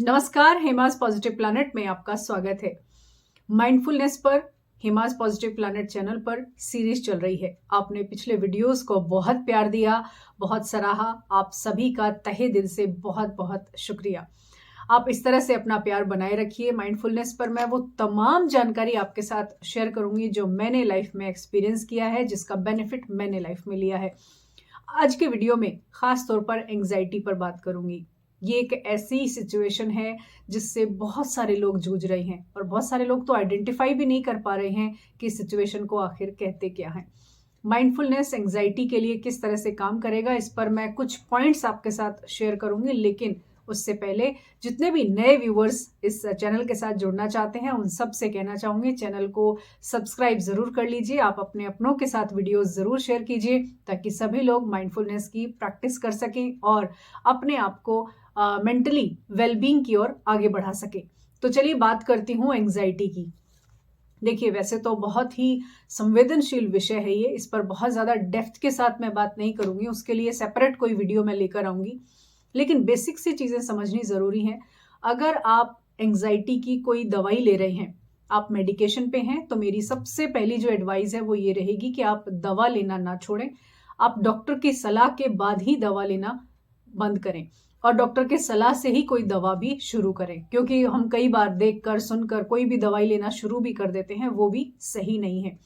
नमस्कार, हेमास positive planet में आपका स्वागत है। माइंडफुलनेस पर हेमास पॉजिटिव प्लैनेट चैनल पर सीरीज चल रही है। आपने पिछले वीडियोस को बहुत प्यार दिया, बहुत सराहा। आप सभी का तहे दिल से बहुत बहुत शुक्रिया। आप इस तरह से अपना प्यार बनाए रखिए। माइंडफुलनेस पर मैं वो तमाम जानकारी आपके साथ शेयर करूंगी जो मैंने लाइफ में एक्सपीरियंस किया है, जिसका बेनिफिट मैंने लाइफ में लिया है। आज के वीडियो में खास तौर पर एंग्जाइटी पर बात करूंगी। ये एक ऐसी सिचुएशन है जिससे बहुत सारे लोग जूझ रहे हैं और बहुत सारे लोग तो आइडेंटिफाई भी नहीं कर पा रहे हैं कि इस सिचुएशन को आखिर कहते क्या है। माइंडफुलनेस एंग्जाइटी के लिए किस तरह से काम करेगा, इस पर मैं कुछ पॉइंट्स आपके साथ शेयर करूंगी। लेकिन उससे पहले जितने भी नए व्यूअर्स इस चैनल के साथ जुड़ना चाहते हैं उन सब से कहना चाहूंगी, चैनल को सब्सक्राइब जरूर कर लीजिए। आप अपने अपनों के साथ वीडियोस जरूर शेयर कीजिए ताकि सभी लोग माइंडफुलनेस की प्रैक्टिस कर सकें और अपने आप को मेंटली वेलबींग की ओर आगे बढ़ा सके। तो चलिए बात करती हूँ एंग्जाइटी की। देखिए, वैसे तो बहुत ही संवेदनशील विषय है ये, इस पर बहुत ज़्यादा डेप्थ के साथ मैं बात नहीं करूँगी, उसके लिए सेपरेट कोई वीडियो मैं लेकर आऊँगी। लेकिन बेसिक सी चीज़ें समझनी ज़रूरी हैं। अगर आप एंग्जाइटी की कोई दवाई ले रहे हैं, आप मेडिकेशन पे हैं, तो मेरी सबसे पहली जो एडवाइस है वो ये रहेगी कि आप दवा लेना ना छोड़ें। आप डॉक्टर की सलाह के बाद ही दवा लेना बंद करें और डॉक्टर के सलाह से ही कोई दवा भी शुरू करें, क्योंकि हम कई बार देखकर सुनकर कोई भी दवाई लेना शुरू भी कर देते हैं, वो भी सही नहीं है।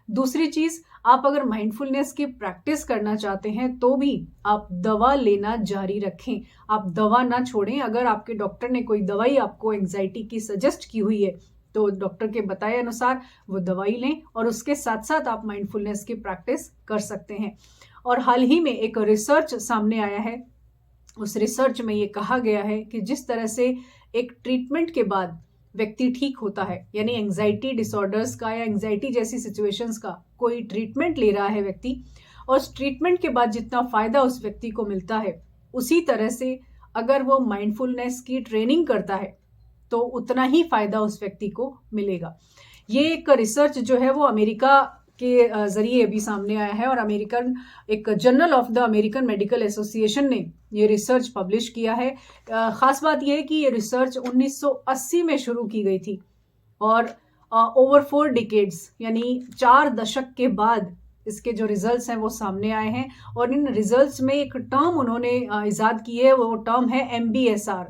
दूसरी चीज, आप अगर माइंडफुलनेस की प्रैक्टिस करना चाहते हैं तो भी आप दवा लेना जारी रखें। आप दवा ना छोड़ें। अगर आपके डॉक्टर ने कोई दवाई आपको एंग्जाइटी की सजेस्ट की हुई है तो डॉक्टर के बताए अनुसार वो दवाई लें और उसके साथ साथ आप माइंडफुलनेस की प्रैक्टिस कर सकते हैं। और हाल ही में एक रिसर्च सामने आया है। उस रिसर्च में ये कहा गया है कि जिस तरह से एक ट्रीटमेंट के बाद व्यक्ति ठीक होता है, यानी एंग्जाइटी डिसऑर्डर्स का या एंग्जाइटी जैसी सिचुएशंस का कोई ट्रीटमेंट ले रहा है व्यक्ति, और उस ट्रीटमेंट के बाद जितना फायदा उस व्यक्ति को मिलता है, उसी तरह से अगर वो माइंडफुलनेस की ट्रेनिंग करता है तो उतना ही फायदा उस व्यक्ति को मिलेगा। ये एक रिसर्च जो है वो अमेरिका के जरिए अभी सामने आया है और अमेरिकन एक journal of the American medical association ने ये रिसर्च पब्लिश किया है। खास बात यह है कि ये रिसर्च 1980 में शुरू की गई थी और ओवर 4 डिकेड्स यानी 4 दशक के बाद इसके जो रिजल्ट्स हैं वो सामने आए हैं। और इन रिजल्ट्स में एक टर्म उन्होंने इजाद की है, वो टर्म है MBSR।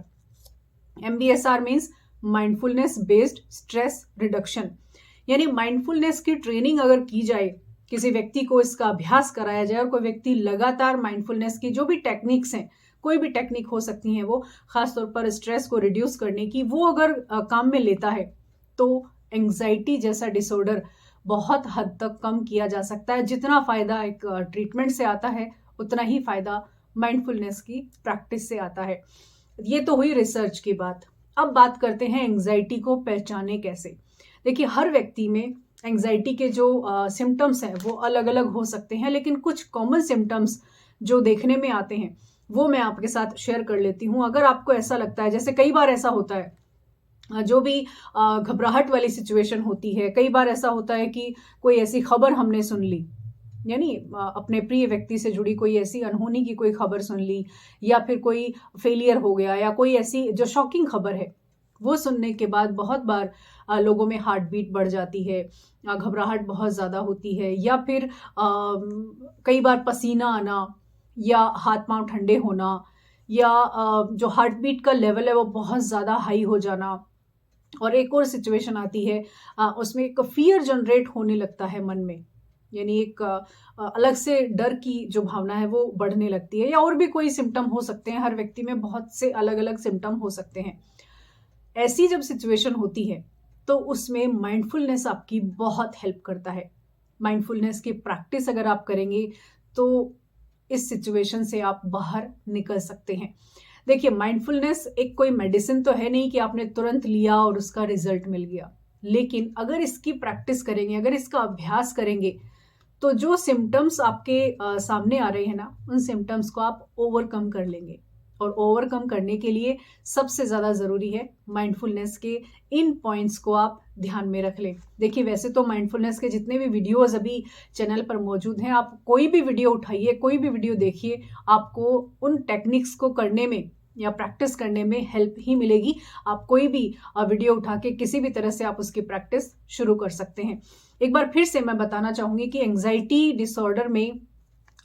MBSR means mindfulness based stress reduction. यानी माइंडफुलनेस की ट्रेनिंग अगर की जाए, किसी व्यक्ति को इसका अभ्यास कराया जाए और कोई व्यक्ति लगातार माइंडफुलनेस की जो भी टेक्निक्स हैं, कोई भी टेक्निक हो सकती हैं वो, खासतौर पर स्ट्रेस को रिड्यूस करने की, वो अगर काम में लेता है तो एंग्जाइटी जैसा डिसऑर्डर बहुत हद तक कम किया जा सकता है। जितना फायदा एक ट्रीटमेंट से आता है उतना ही फायदा माइंडफुलनेस की प्रैक्टिस से आता है। ये तो हुई रिसर्च की बात। अब बात करते हैं एंग्जाइटी को पहचाने कैसे। देखिए, हर व्यक्ति में एंग्जाइटी के जो सिम्टम्स हैं वो अलग अलग हो सकते हैं, लेकिन कुछ कॉमन सिम्टम्स जो देखने में आते हैं वो मैं आपके साथ शेयर कर लेती हूँ। अगर आपको ऐसा लगता है, जैसे कई बार ऐसा होता है जो भी घबराहट वाली सिचुएशन होती है, कई बार ऐसा होता है कि कोई ऐसी खबर हमने सुन ली, यानी अपने प्रिय व्यक्ति से जुड़ी कोई ऐसी अनहोनी की कोई खबर सुन ली, या फिर कोई फेलियर हो गया, या कोई ऐसी जो शॉकिंग खबर है, वो सुनने के बाद बहुत बार लोगों में हार्ट बीट बढ़ जाती है, घबराहट बहुत ज़्यादा होती है, या फिर कई बार पसीना आना, या हाथ पांव ठंडे होना, या जो हार्ट बीट का लेवल है वो बहुत ज़्यादा हाई हो जाना। और एक और सिचुएशन आती है, उसमें एक फियर जनरेट होने लगता है मन में, यानी एक अलग से डर की जो भावना है वो बढ़ने लगती है, या और भी कोई सिम्टम हो सकते हैं। हर व्यक्ति में बहुत से अलग अलग सिम्टम हो सकते हैं। ऐसी जब सिचुएशन होती है तो उसमें माइंडफुलनेस आपकी बहुत हेल्प करता है। माइंडफुलनेस की प्रैक्टिस अगर आप करेंगे तो इस सिचुएशन से आप बाहर निकल सकते हैं। देखिए, माइंडफुलनेस एक कोई मेडिसिन तो है नहीं कि आपने तुरंत लिया और उसका रिजल्ट मिल गया, लेकिन अगर इसकी प्रैक्टिस करेंगे, अगर इसका अभ्यास करेंगे, तो जो सिम्टम्स आपके सामने आ रहे हैं ना, उन सिम्टम्स को आप ओवरकम कर लेंगे। और ओवरकम करने के लिए सबसे ज़्यादा ज़रूरी है माइंडफुलनेस के इन पॉइंट्स को आप ध्यान में रख लें। देखिए, वैसे तो माइंडफुलनेस के जितने भी वीडियोस अभी चैनल पर मौजूद हैं, आप कोई भी वीडियो उठाइए, कोई भी वीडियो देखिए, आपको उन टेक्निक्स को करने में या प्रैक्टिस करने में हेल्प ही मिलेगी। आप कोई भी वीडियो उठा के किसी भी तरह से आप उसकी प्रैक्टिस शुरू कर सकते हैं। एक बार फिर से मैं बताना चाहूँगी कि एंग्जाइटी डिसऑर्डर में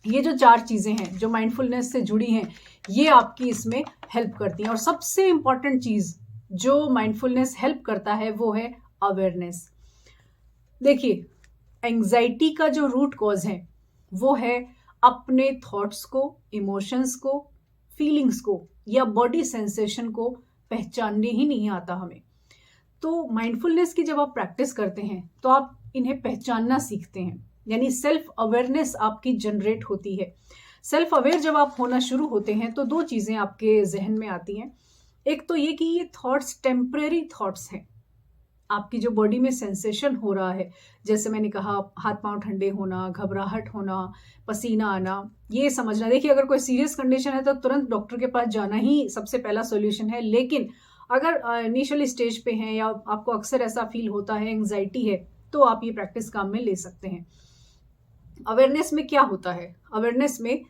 ये जो 4 चीज़ें हैं जो माइंडफुलनेस से जुड़ी हैं, ये आपकी इसमें हेल्प करती हैं। और सबसे इम्पॉर्टेंट चीज़ जो माइंडफुलनेस हेल्प करता है वो है अवेयरनेस। देखिए, एंग्जाइटी का जो रूट कॉज है वो है अपने थॉट्स को, इमोशंस को, फीलिंग्स को या बॉडी सेंसेशन को पहचानने ही नहीं आता हमें। तो माइंडफुलनेस की जब आप प्रैक्टिस करते हैं तो आप इन्हें पहचानना सीखते हैं, यानी सेल्फ अवेयरनेस आपकी जनरेट होती है। सेल्फ अवेयर जब आप होना शुरू होते हैं तो 2 चीज़ें आपके जहन में आती हैं। एक तो ये कि ये थॉट्स टेम्परेरी थॉट्स हैं। आपकी जो बॉडी में सेंसेशन हो रहा है, जैसे मैंने कहा हाथ पांव ठंडे होना, घबराहट होना, पसीना आना, ये समझना। देखिए, अगर कोई सीरियस कंडीशन है तो तुरंत डॉक्टर के पास जाना ही सबसे पहला सॉल्यूशन है। लेकिन अगर इनिशियल स्टेज पे हैं या आपको अक्सर ऐसा फील होता है, एंग्जाइटी है, तो आप ये प्रैक्टिस काम में ले सकते हैं। अवेयरनेस में क्या होता है? अवेयरनेस में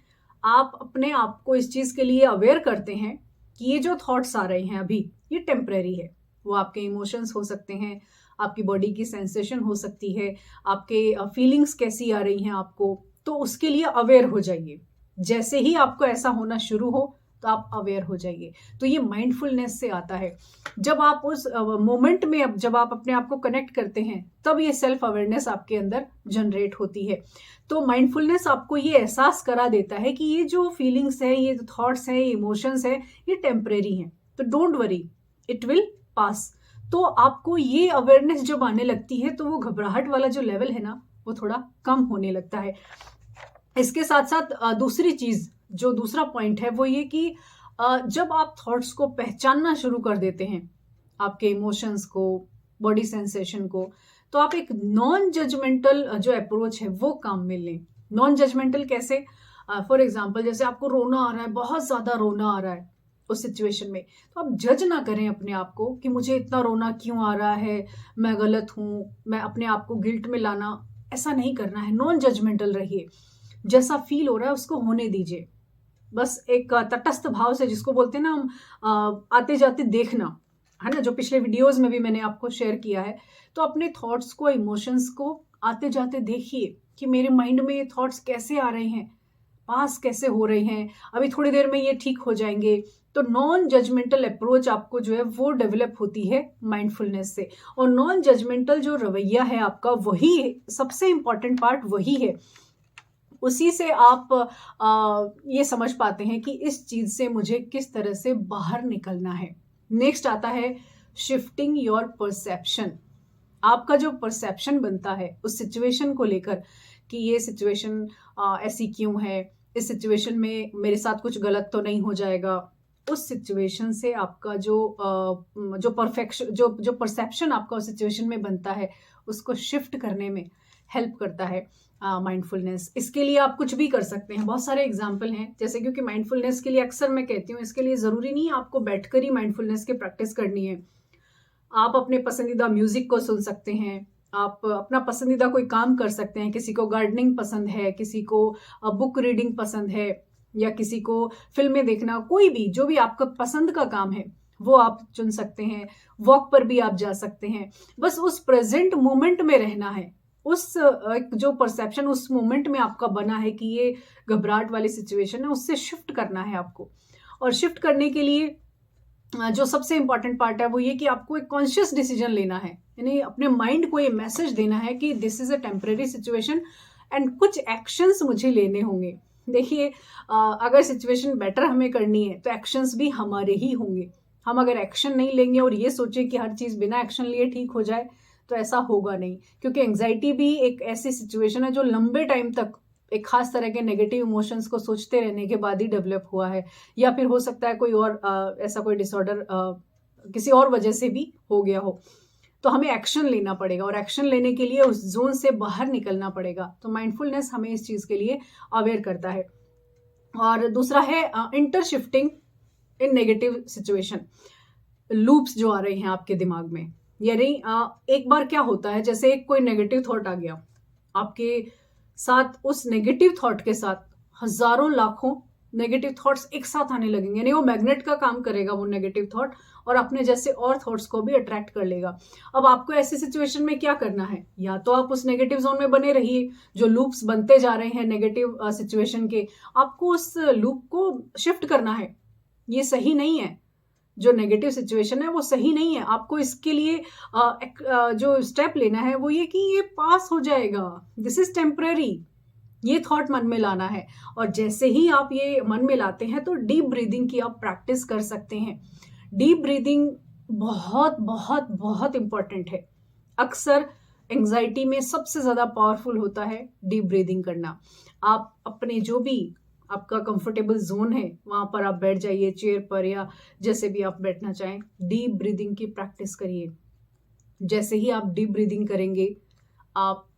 आप अपने आप को इस चीज़ के लिए अवेयर करते हैं कि ये जो थॉट्स आ रहे हैं अभी, ये टेम्परेरी है। वो आपके इमोशंस हो सकते हैं, आपकी बॉडी की सेंसेशन हो सकती है, आपके फीलिंग्स कैसी आ रही हैं आपको, तो उसके लिए अवेयर हो जाइए। जैसे ही आपको ऐसा होना शुरू हो तो आप अवेयर हो जाइए। तो ये माइंडफुलनेस से आता है। जब आप उस मोमेंट में जब आप अपने आप को कनेक्ट करते हैं तब ये सेल्फ अवेयरनेस आपके अंदर जनरेट होती है। तो माइंडफुलनेस आपको ये एहसास करा देता है कि ये जो फीलिंग्स है, ये जो थॉट्स हैं, ये इमोशंस हैं, ये टेम्परेरी हैं। तो don't worry, it will pass. तो आपको ये अवेयरनेस जब आने लगती है तो वो घबराहट वाला जो लेवल है ना, वो थोड़ा कम होने लगता है। इसके साथ साथ दूसरी चीज, जो दूसरा पॉइंट है वो ये कि जब आप थॉट्स को पहचानना शुरू कर देते हैं, आपके इमोशंस को, बॉडी सेंसेशन को, तो आप एक नॉन जजमेंटल जो अप्रोच है वो काम में लें। नॉन जजमेंटल कैसे? फॉर एग्जाम्पल, जैसे आपको रोना आ रहा है, बहुत ज्यादा रोना आ रहा है उस सिचुएशन में, तो आप जज ना करें अपने आप को कि मुझे इतना रोना क्यों आ रहा है, मैं गलत हूँ, मैं अपने आप को गिल्ट में लाना, ऐसा नहीं करना है। नॉन जजमेंटल रहिए, जैसा फील हो रहा है उसको होने दीजिए। बस एक तटस्थ भाव से, जिसको बोलते हैं ना हम, आते जाते देखना, है ना, जो पिछले वीडियोस में भी मैंने आपको शेयर किया है। तो अपने थॉट्स को, इमोशंस को आते जाते देखिए कि मेरे माइंड में ये थॉट्स कैसे आ रहे हैं, पास कैसे हो रहे हैं, अभी थोड़ी देर में ये ठीक हो जाएंगे। तो नॉन जजमेंटल अप्रोच आपको जो है वो डेवलप होती है माइंडफुलनेस से। और नॉन जजमेंटल जो रवैया है आपका, वही सबसे इंपॉर्टेंट पार्ट वही है। उसी से आप ये समझ पाते हैं कि इस चीज से मुझे किस तरह से बाहर निकलना है। नेक्स्ट आता है शिफ्टिंग योर परसेप्शन। आपका जो परसेप्शन बनता है उस सिचुएशन को लेकर कि ये सिचुएशन ऐसी क्यों है, इस सिचुएशन में मेरे साथ कुछ गलत तो नहीं हो जाएगा, उस सिचुएशन से आपका जो परफेक्शन जो परसेप्शन आपका उस सिचुएशन में बनता है, उसको शिफ्ट करने में हेल्प करता है माइंडफुलनेस। इसके लिए आप कुछ भी कर सकते हैं, बहुत सारे एग्जाम्पल हैं। जैसे क्योंकि माइंडफुलनेस के लिए अक्सर मैं कहती हूँ, इसके लिए ज़रूरी नहीं है आपको बैठकर ही माइंडफुलनेस की प्रैक्टिस करनी है। आप अपने पसंदीदा म्यूजिक को सुन सकते हैं, आप अपना पसंदीदा कोई काम कर सकते हैं। किसी को गार्डनिंग पसंद है, किसी को बुक रीडिंग पसंद है, या किसी को फिल्में देखना, कोई भी जो भी आपका पसंद का काम है वो आप चुन सकते हैं। वॉक पर भी आप जा सकते हैं। बस उस प्रेजेंट मोमेंट में रहना है। उस जो परसेप्शन उस मोमेंट में आपका बना है कि ये घबराहट वाली सिचुएशन है, उससे शिफ्ट करना है आपको। और शिफ्ट करने के लिए जो सबसे इंपॉर्टेंट पार्ट है वो ये कि आपको एक कॉन्शियस डिसीजन लेना है, यानी अपने माइंड को ये मैसेज देना है कि this is a temporary situation and कुछ एक्शंस मुझे लेने होंगे। देखिए, अगर सिचुएशन बेटर हमें करनी है तो एक्शंस भी हमारे ही होंगे। हम अगर एक्शन नहीं लेंगे और ये सोचें कि हर चीज़ बिना एक्शन लिए ठीक हो जाए, तो ऐसा होगा नहीं। क्योंकि एंग्जाइटी भी एक ऐसी सिचुएशन है जो लंबे टाइम तक एक खास तरह के नेगेटिव इमोशंस को सोचते रहने के बाद ही डेवलप हुआ है, या फिर हो सकता है कोई और ऐसा कोई डिसऑर्डर किसी और वजह से भी हो गया हो। तो हमें एक्शन लेना पड़ेगा, और एक्शन लेने के लिए उस जोन से बाहर निकलना पड़ेगा। तो माइंडफुलनेस हमें इस चीज़ के लिए अवेयर करता है। और दूसरा है inter shifting in negative situation. Loops जो आ रहे हैं आपके दिमाग में, यानी एक बार क्या होता है, जैसे एक कोई नेगेटिव थॉट आ गया आपके साथ, उस नेगेटिव थॉट के साथ हजारों लाखों नेगेटिव थॉट्स एक साथ आने लगेंगे, यानी वो मैग्नेट का काम करेगा वो नेगेटिव थॉट, और अपने जैसे और थॉट्स को भी अट्रैक्ट कर लेगा। अब आपको ऐसी सिचुएशन में क्या करना है, या तो आप उस नेगेटिव जोन में बने रहिए, जो लूप्स बनते जा रहे हैं नेगेटिव सिचुएशन के, आपको उस लूप को शिफ्ट करना है। ये सही नहीं है, जो नेगेटिव सिचुएशन है वो सही नहीं है। आपको इसके लिए जो स्टेप लेना है वो ये कि ये पास हो जाएगा, दिस इज टेम्पररी, ये थॉट मन में लाना है। और जैसे ही आप ये मन में लाते हैं तो डीप ब्रीदिंग की आप प्रैक्टिस कर सकते हैं। डीप ब्रीदिंग बहुत बहुत बहुत इंपॉर्टेंट है। अक्सर एंजाइटी में सबसे ज्यादा पावरफुल होता है डीप ब्रीदिंग करना। आप अपने जो भी आपका कंफर्टेबल जोन है वहां पर आप बैठ जाइए, चेयर पर या जैसे भी आप बैठना चाहें, डीप ब्रीदिंग की प्रैक्टिस करिए। जैसे ही आप डीप ब्रीदिंग करेंगे आप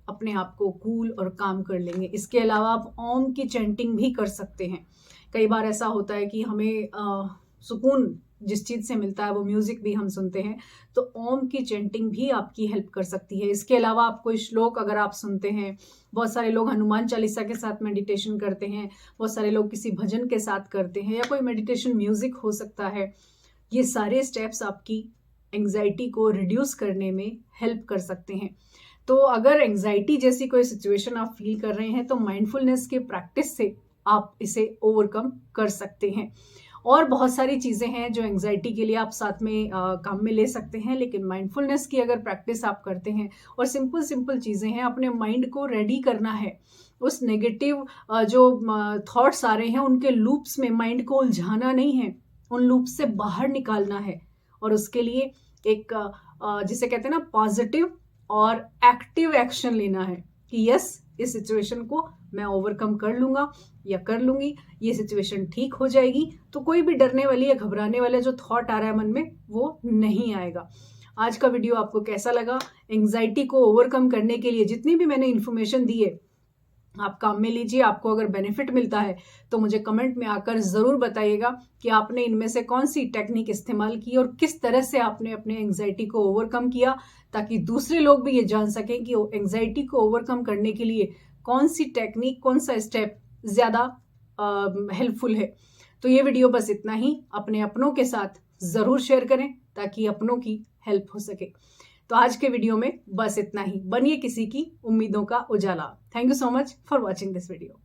अपने आप को कूल और काम कर लेंगे। इसके अलावा आप ओम की चैंटिंग भी कर सकते हैं। कई बार ऐसा होता है कि हमें सुकून जिस चीज से मिलता है वो म्यूजिक भी हम सुनते हैं, तो ओम की चैंटिंग भी आपकी हेल्प कर सकती है। इसके अलावा आप कोई श्लोक अगर आप सुनते हैं, बहुत सारे लोग हनुमान चालीसा के साथ मेडिटेशन करते हैं, बहुत सारे लोग किसी भजन के साथ करते हैं, या कोई मेडिटेशन म्यूजिक हो सकता है। ये सारे स्टेप्स आपकी एंग्जाइटी को रिड्यूस करने में हेल्प कर सकते हैं। तो अगर एंग्जाइटी जैसी कोई सिचुएशन आप फील कर रहे हैं तो माइंडफुलनेस के प्रैक्टिस से आप इसे ओवरकम कर सकते हैं। और बहुत सारी चीजें हैं जो एंग्जाइटी के लिए आप साथ में काम में ले सकते हैं, लेकिन माइंडफुलनेस की अगर प्रैक्टिस आप करते हैं, और सिंपल सिंपल चीजें हैं, अपने माइंड को रेडी करना है उस नेगेटिव जो थॉट्स आ रहे हैं उनके लूप्स में माइंड को उलझाना नहीं है, उन लूप्स से बाहर निकालना है। और उसके लिए एक जिसे कहते हैं ना पॉजिटिव और एक्टिव एक्शन लेना है कि यस, इस सिचुएशन को मैं ओवरकम कर लूंगा या कर लूंगी, ये सिचुएशन ठीक हो जाएगी। तो कोई भी डरने वाली या घबराने वाला जो थॉट आ रहा है मन में वो नहीं आएगा। आज का वीडियो आपको कैसा लगा? एंग्जाइटी को ओवरकम करने के लिए जितनी भी मैंने इन्फॉर्मेशन दी है आप काम में लीजिए। आपको अगर बेनिफिट मिलता है तो मुझे कमेंट में आकर जरूर बताइएगा कि आपने इनमें से कौन सी टेक्निक इस्तेमाल की और किस तरह से आपने अपने एंग्जाइटी को ओवरकम किया, ताकि दूसरे लोग भी ये जान सकें कि एंग्जाइटी को ओवरकम करने के लिए कौन सी टेक्निक, कौन सा स्टेप ज्यादा हेल्पफुल है। तो ये वीडियो बस इतना ही। अपने अपनों के साथ जरूर शेयर करें ताकि अपनों की हेल्प हो सके। तो आज के वीडियो में बस इतना ही। बनिए किसी की उम्मीदों का उजाला। Thank you so much for watching this video.